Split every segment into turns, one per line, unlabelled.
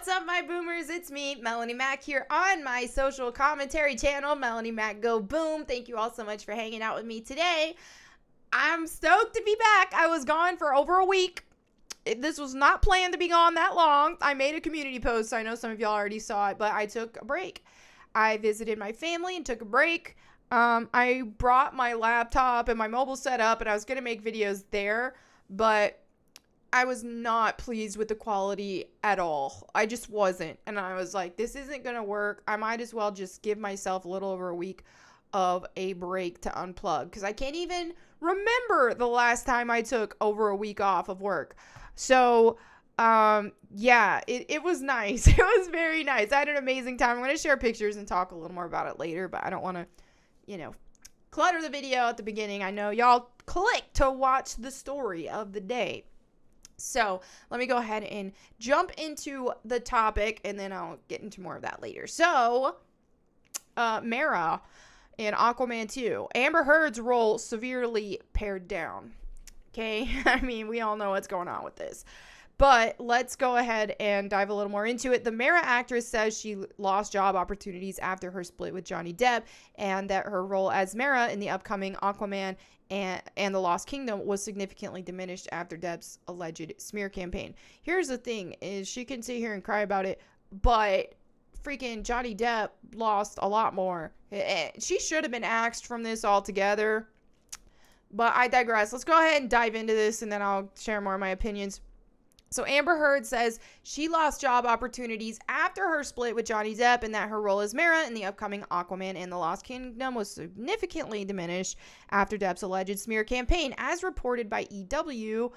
What's up, my boomers? It's me, Melanie Mac, here on my social commentary channel, Melanie Mac Go Boom. Thank you all so much for hanging out with me today. I'm stoked to be back. I was gone for over a week. This was not planned to be gone that long. I made a community post. I know some of y'all already saw it, but I took a break. I visited my family and took a break. I brought my laptop and my mobile setup, and I was going to make videos there, but I was not pleased with the quality at all. I just wasn't. And I was like, this isn't going to work. I might as well just give myself a little over a week of a break to unplug, because I can't even remember the last time I took over a week off of work. So, yeah, it was nice. It was very nice. I had an amazing time. I'm going to share pictures and talk a little more about it later, but I don't want to, clutter the video at the beginning. I know y'all click to watch the story of the day. So let me go ahead and jump into the topic, and then I'll get into more of that later. So, Mera in Aquaman 2. Amber Heard's role severely pared down. Okay? I mean, we all know what's going on with this. But let's go ahead and dive a little more into it. The Mera actress says she lost job opportunities after her split with Johnny Depp, and that her role as Mera in the upcoming Aquaman and the Lost Kingdom was significantly diminished after Depp's alleged smear campaign. Here's the thing, is she can sit here and cry about it, but freaking Johnny Depp lost a lot more. She should have been axed from this altogether, but I digress. Let's go ahead and dive into this, and then I'll share more of my opinions. So Amber Heard says she lost job opportunities after her split with Johnny Depp, and that her role as Mera in the upcoming Aquaman and the Lost Kingdom was significantly diminished after Depp's alleged smear campaign. As reported by EW,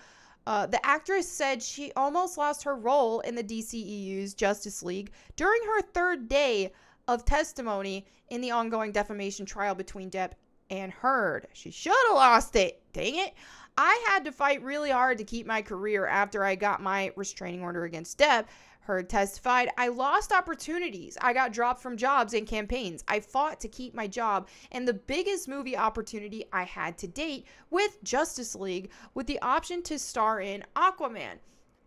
the actress said she almost lost her role in the DCEU's Justice League during her third day of testimony in the ongoing defamation trial between Depp and Heard. She should have lost it. Dang it. I had to fight really hard to keep my career after I got my restraining order against Depp. Heard testified, I lost opportunities. I got dropped from jobs and campaigns. I fought to keep my job, and the biggest movie opportunity I had to date with Justice League, with the option to star in Aquaman.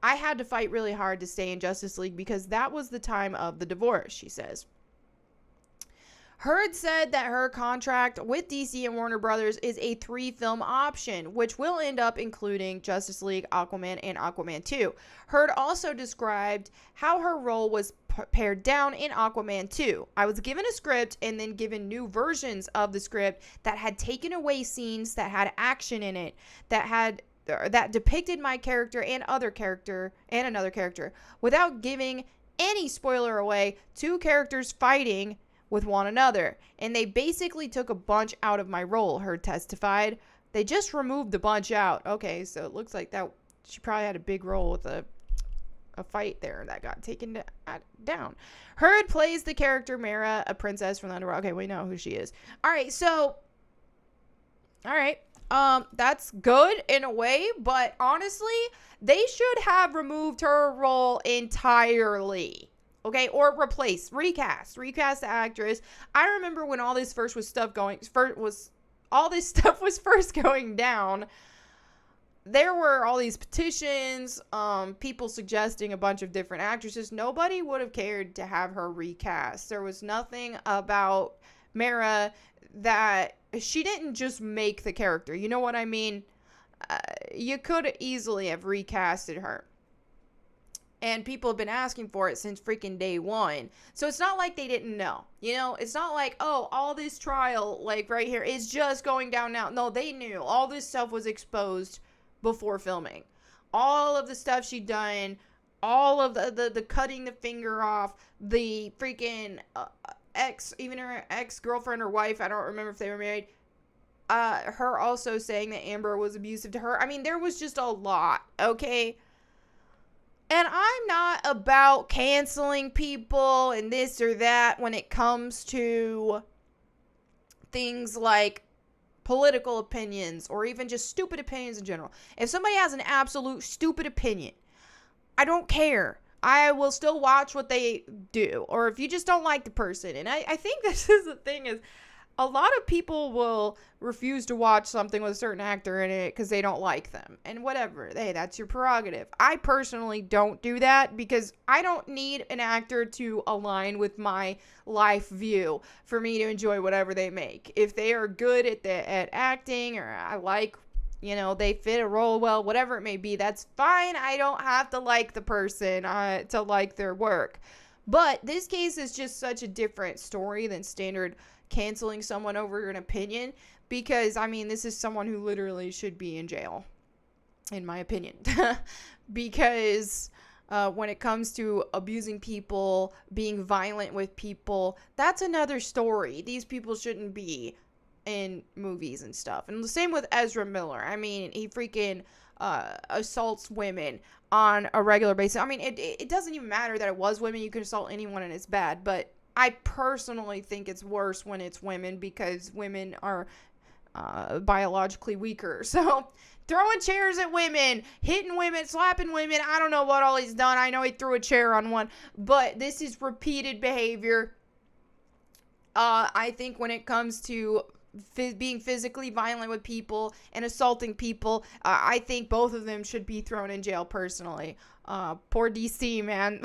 I had to fight really hard to stay in Justice League because that was the time of the divorce, she says. Heard said that her contract with DC and Warner Brothers is a 3-film option, which will end up including Justice League, Aquaman, and Aquaman 2. Heard also described how her role was pared down in Aquaman 2. I was given a script and then given new versions of the script that had taken away scenes that had action in it, that depicted my character and another character without giving any spoiler away. 2 characters fighting with one another, and they basically took a bunch out of my role, Heard testified. They just removed a bunch out. Okay, so it looks like that she probably had a big role with a fight there that got taken down. Heard plays the character Mera, a princess from the underworld. Okay, we know who she is. That's good in a way, but honestly, they should have removed her role entirely. Okay, or recast the actress. I remember when all this stuff was first going down, there were all these petitions, people suggesting a bunch of different actresses. Nobody would have cared to have her recast. There was nothing about Mera that she didn't just make the character. You know what I mean? You could easily have recasted her. And people have been asking for it since freaking day one. So it's not like they didn't know. It's not like, oh, all this trial, like right here, is just going down now. No, they knew. All this stuff was exposed before filming. All of the stuff she'd done, all of the cutting the finger off, the freaking even her ex-girlfriend or wife, I don't remember if they were married, her also saying that Amber was abusive to her. I mean, there was just a lot, okay? And I'm not about canceling people and this or that when it comes to things like political opinions or even just stupid opinions in general. If somebody has an absolute stupid opinion, I don't care. I will still watch what they do. Or if you just don't like the person. And I think this is the thing is, a lot of people will refuse to watch something with a certain actor in it because they don't like them. And whatever. Hey, that's your prerogative. I personally don't do that because I don't need an actor to align with my life view for me to enjoy whatever they make. If they are good at acting, or I like, they fit a role well, whatever it may be, that's fine. I don't have to like the person to like their work. But this case is just such a different story than standard canceling someone over an opinion, because this is someone who literally should be in jail, in my opinion. Because when it comes to abusing people, being violent with people, that's another story. These people shouldn't be in movies and stuff. And the same with Ezra Miller. He freaking assaults women on a regular basis. It doesn't even matter that it was women. You could assault anyone and it's bad, but I personally think it's worse when it's women, because women are biologically weaker. So throwing chairs at women, hitting women, slapping women, I don't know what all he's done. I know he threw a chair on one, but this is repeated behavior. I think when it comes to being physically violent with people and assaulting people, I think both of them should be thrown in jail personally. Poor DC, man.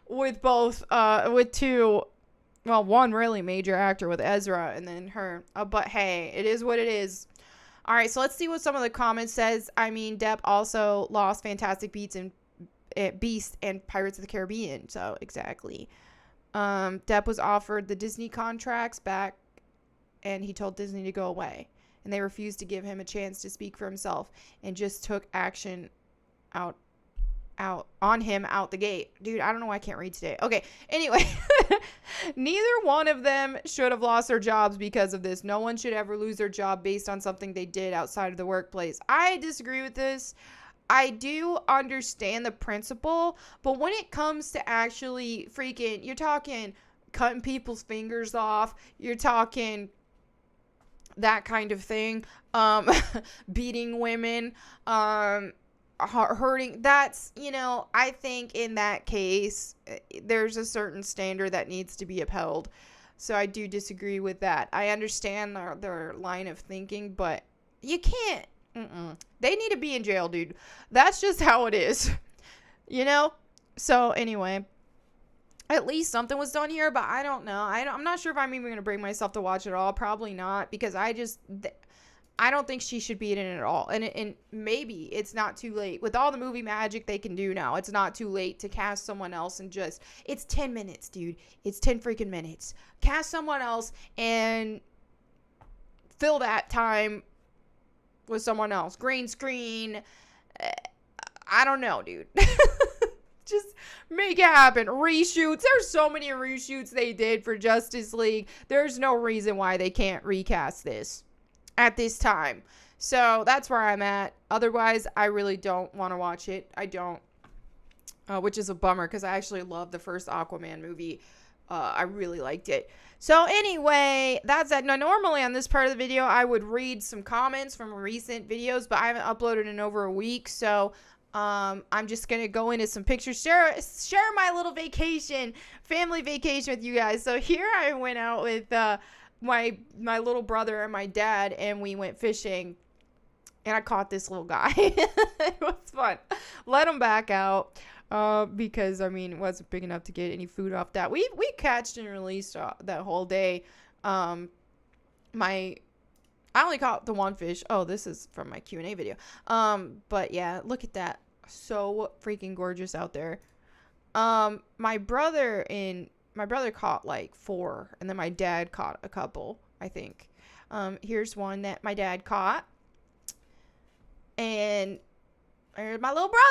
With both, one really major actor with Ezra and then her. But hey, it is what it is. All right, so let's see what some of the comments says. Depp also lost Fantastic Beasts and Pirates of the Caribbean. So exactly. Depp was offered the Disney contracts back, and he told Disney to go away. And they refused to give him a chance to speak for himself and just took action out on him out the gate. Dude, I don't know why I can't read today. Okay, anyway. Neither one of them should have lost their jobs because of this. No one should ever lose their job based on something they did outside of the workplace. I disagree with this. I do understand the principle, but when it comes to actually freaking, you're talking cutting people's fingers off, you're talking that kind of thing, beating women, hurting, that's, I think in that case, there's a certain standard that needs to be upheld. So I do disagree with that. I understand their line of thinking, but you can't, they need to be in jail, dude. That's just how it is, So anyway, at least something was done here, but I don't know. I'm not sure if I'm even going to bring myself to watch it all. Probably not, because I don't think she should be in it at all. And maybe it's not too late. With all the movie magic they can do now, it's not too late to cast someone else and it's 10 minutes, dude. It's 10 freaking minutes. Cast someone else and fill that time with someone else. Green screen. I don't know, dude. Just make it happen. Reshoots. There's so many reshoots they did for Justice League. There's no reason why they can't recast this at this time. So that's where I'm at. Otherwise, I really don't want to watch it. I don't. Which is a bummer, because I actually love the first Aquaman movie. I really liked it. So anyway, that's that. Now, normally on this part of the video, I would read some comments from recent videos, but I haven't uploaded in over a week. So I'm just going to go into some pictures, share my little vacation, family vacation with you guys. So here I went out with my little brother and my dad, and we went fishing, and I caught this little guy. It was fun. Let him back out because, it wasn't big enough to get any food off that. We catched and released that whole day. I only caught the one fish. Oh, this is from my Q&A video. But yeah, look at that. So freaking gorgeous out there. My brother caught like 4, and then my dad caught a couple, I think. Here's one that my dad caught. And there's my little brother.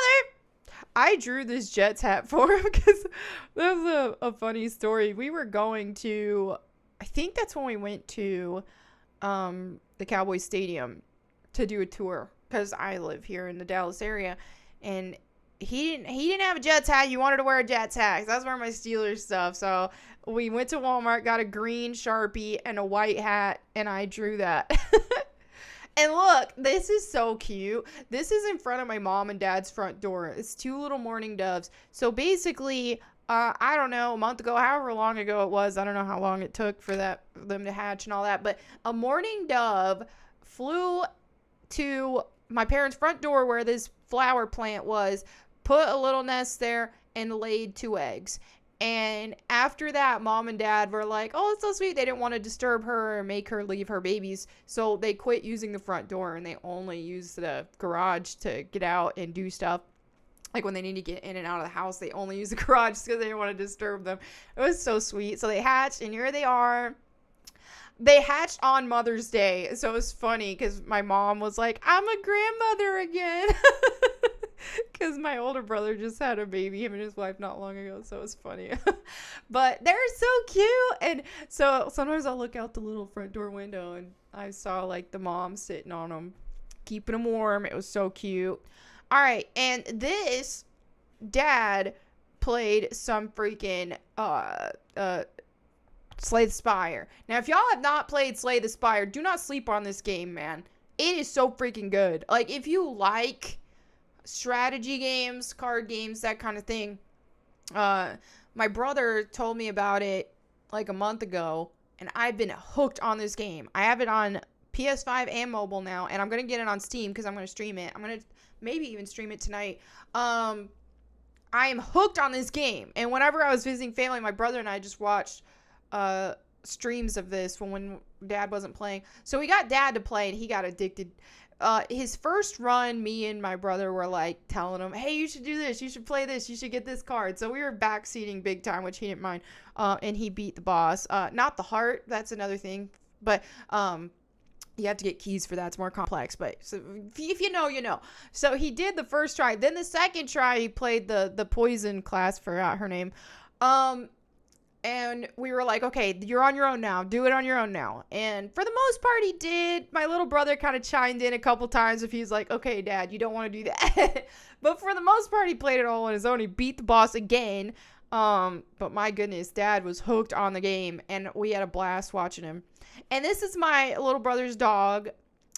I drew this Jets hat for him because that was a funny story. We were going to, I think that's when we went to the Cowboys Stadium to do a tour, because I live here in the Dallas area, and he didn't have a Jets hat. You wanted to wear a Jets hat, 'cause I was wearing my Steelers stuff. So we went to Walmart, got a green Sharpie and a white hat, and I drew that. And look, this is so cute. This is in front of my mom and dad's front door. It's 2 little mourning doves. So basically, I don't know, a month ago, however long ago it was. I don't know how long it took for them to hatch and all that. But a mourning dove flew to my parents' front door where this flower plant was, put a little nest there, and laid 2 eggs. And after that, mom and dad were like, oh, it's so sweet. They didn't want to disturb her or make her leave her babies. So they quit using the front door and they only use the garage to get out and do stuff. Like when they need to get in and out of the house, they only use the garage because they didn't want to disturb them. It was so sweet. So they hatched, and here they are. They hatched on Mother's Day. So it was funny because my mom was like, I'm a grandmother again. Because my older brother just had a baby, him and his wife, not long ago. So it was funny. But they're so cute. And so sometimes I'll look out the little front door window, and I saw like the mom sitting on them, keeping them warm. It was so cute. All right, and this dad played some freaking Slay the Spire. Now, if y'all have not played Slay the Spire, do not sleep on this game, man. It is so freaking good. Like, if you like strategy games, card games, that kind of thing, my brother told me about it like a month ago, and I've been hooked on this game. I have it on PS5 and mobile now, and I'm going to get it on Steam because I'm going to stream it. I'm going to maybe even stream it tonight. I am hooked on this game. And whenever I was visiting family, my brother and I just watched streams of this when dad wasn't playing. So we got dad to play, and he got addicted. His first run, me and my brother were like telling him, hey, you should do this, you should play this, you should get this card. So we were backseating big time, which he didn't mind. And he beat the boss. Not the heart, that's another thing. But you have to get keys for that. It's more complex. But so if you know, you know. So he did the first try. Then the second try, he played the poison class. Forgot her name. And we were like, okay, you're on your own now. Do it on your own now. And for the most part, he did. My little brother kind of chimed in a couple times if he's like, okay, Dad, you don't want to do that. But for the most part, he played it all on his own. He beat the boss again. But my goodness, Dad was hooked on the game, and we had a blast watching him. And this is my little brother's dog,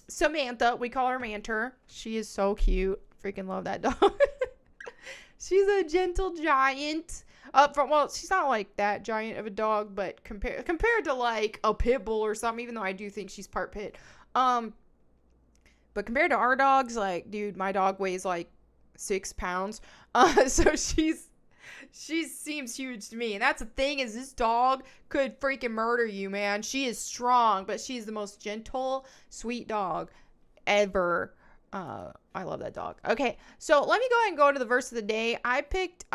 Samantha. We call her Manter. She is so cute. Freaking love that dog. She's a gentle giant. Well, she's not like that giant of a dog, but compared to like a pit bull or something, even though I do think she's part pit. But compared to our dogs, like, dude, my dog weighs like 6 pounds. So she seems huge to me. And that's the thing, is this dog could freaking murder you, man. She is strong, but she's the most gentle, sweet dog ever. I love that dog. Okay, so let me go ahead and go to the verse of the day. I picked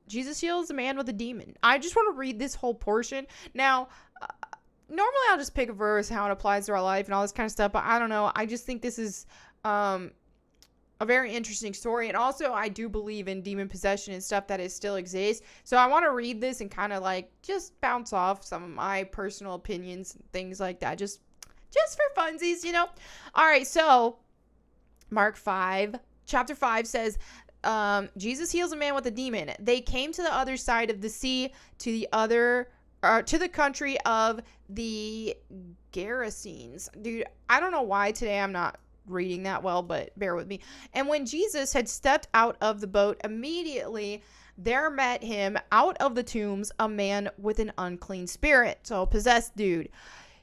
Jesus heals a man with a demon. I just want to read this whole portion. Now, normally I'll just pick a verse, how it applies to our life and all this kind of stuff, but I don't know. I just think this is a very interesting story. And also, I do believe in demon possession and stuff that it still exists. So I want to read this and kind of like just bounce off some of my personal opinions and things like that. Just for funsies, you know? All right, so Mark 5, chapter 5 says, Jesus heals a man with a demon. They came to the other side of the sea, to the country of the Gerasenes. Dude, I don't know why today I'm not reading that well, but bear with me. And when Jesus had stepped out of the boat, immediately there met him out of the tombs a man with an unclean spirit. So a possessed dude.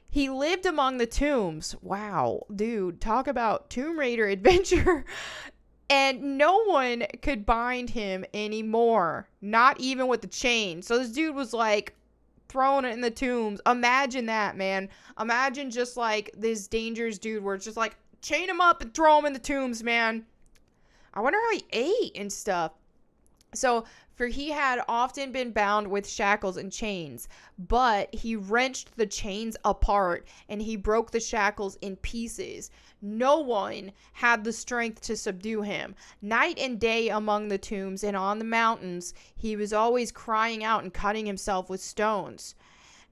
He lived among the tombs. Wow, dude, talk about Tomb Raider adventure. And no one could bind him anymore, not even with the chain. So this dude was like throwing it in the tombs. Imagine that, man. Imagine just like this dangerous dude where it's just like chain him up and throw him in the tombs, man. I wonder how he ate and stuff. So, for he had often been bound with shackles and chains, but he wrenched the chains apart and he broke the shackles in pieces. No one had the strength to subdue him. Night and day among the tombs and on the mountains, he was always crying out and cutting himself with stones.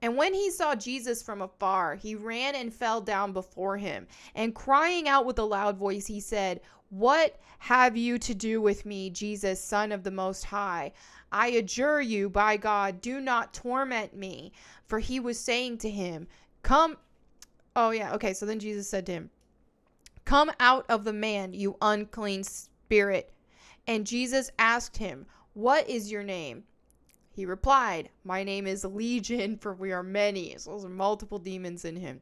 And when he saw Jesus from afar, he ran and fell down before him. And crying out with a loud voice, he said, "What have you to do with me, Jesus, Son of the Most High? I adjure you, by God, do not torment me." For he was saying to him, "Come." Oh, yeah. Okay. So then Jesus said to him, "Come out of the man, you unclean spirit." And Jesus asked him, "What is your name?" He replied, "My name is Legion, for we are many." So those are multiple demons in him.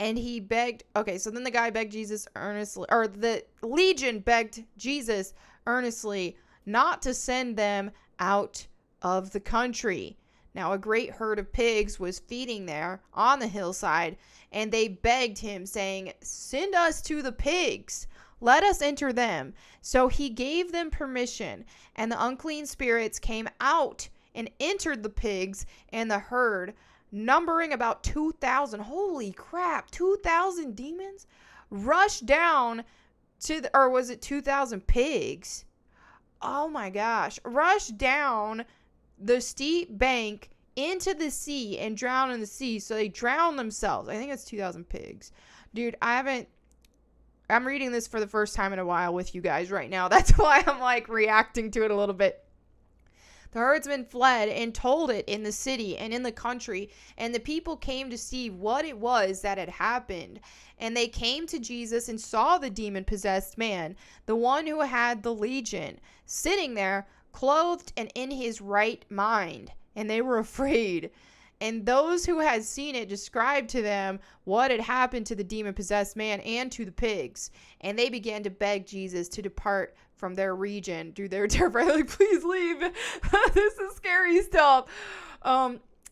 And he begged, okay, so then the guy begged Jesus earnestly, or the legion begged Jesus earnestly not to send them out of the country. Now, a great herd of pigs was feeding there on the hillside, and they begged him, saying, "Send us to the pigs. Let us enter them." So he gave them permission, and the unclean spirits came out and entered the pigs and the herd, numbering about 2,000. Holy crap, 2,000 demons rushed down to the, or was it 2,000 pigs? Oh my gosh, rushed down the steep bank into the sea and drowned in the sea. So they drowned themselves. I think it's 2,000 pigs. Dude, I'm reading this for the first time in a while with you guys right now. That's why I'm like reacting to it a little bit. The herdsmen fled and told it in the city and in the country, and the people came to see what it was that had happened. And they came to Jesus and saw the demon-possessed man, the one who had the legion, sitting there, clothed and in his right mind. And they were afraid. And those who had seen it described to them what had happened to the demon-possessed man and to the pigs. And they began to beg Jesus to depart from their region. Dude, they were terrified. Like, please leave. This is scary stuff.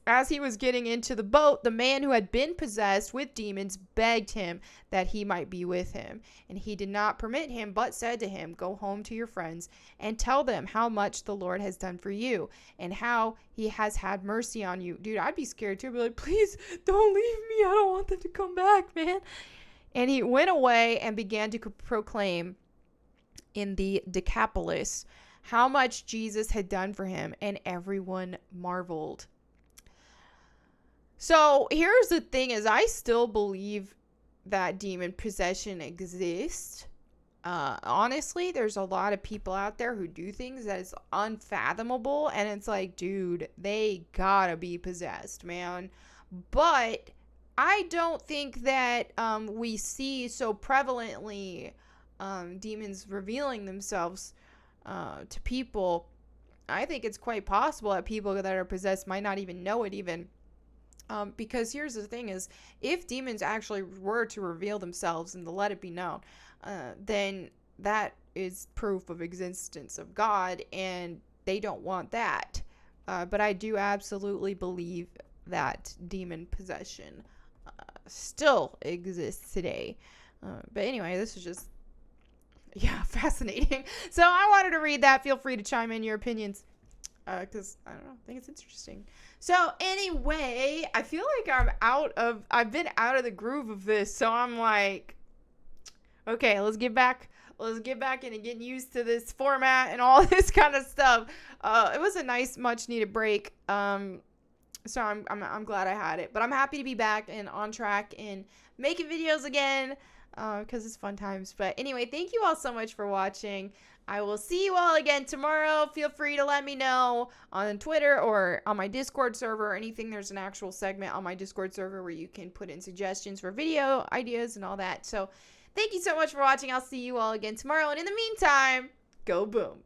As he was getting into the boat, the man who had been possessed with demons begged him that he might be with him. And he did not permit him, but said to him, "Go home to your friends and tell them how much the Lord has done for you and how he has had mercy on you." Dude, I'd be scared too. I'd be like, please don't leave me. I don't want them to come back, man. And he went away and began to proclaim in the Decapolis how much Jesus had done for him, and everyone marveled. So here's the thing, is I still believe that demon possession exists. Honestly, there's a lot of people out there who do things that is unfathomable, and it's like, dude, they gotta be possessed, man. But I don't think that we see so prevalently demons revealing themselves to people. I think it's quite possible that people that are possessed might not even know it even. Because here's the thing is, if demons actually were to reveal themselves and to let it be known, then that is proof of existence of God, and they don't want that. But I do absolutely believe that demon possession still exists today. But anyway, this is just, fascinating. So I wanted to read that. Feel free to chime in your opinions. Because I don't know, I think it's interesting. So anyway, I feel like I've been out of the groove of this, so I'm like, okay, let's get back into getting used to this format and all this kind of stuff. It was a nice, much needed break. So I'm glad I had it, but I'm happy to be back and on track and making videos again, because it's fun times. But anyway, thank you all so much for watching. I will see you all again tomorrow. Feel free to let me know on Twitter or on my Discord server or anything. There's an actual segment on my Discord server where you can put in suggestions for video ideas and all that. So thank you so much for watching. I'll see you all again tomorrow. And in the meantime, go boom.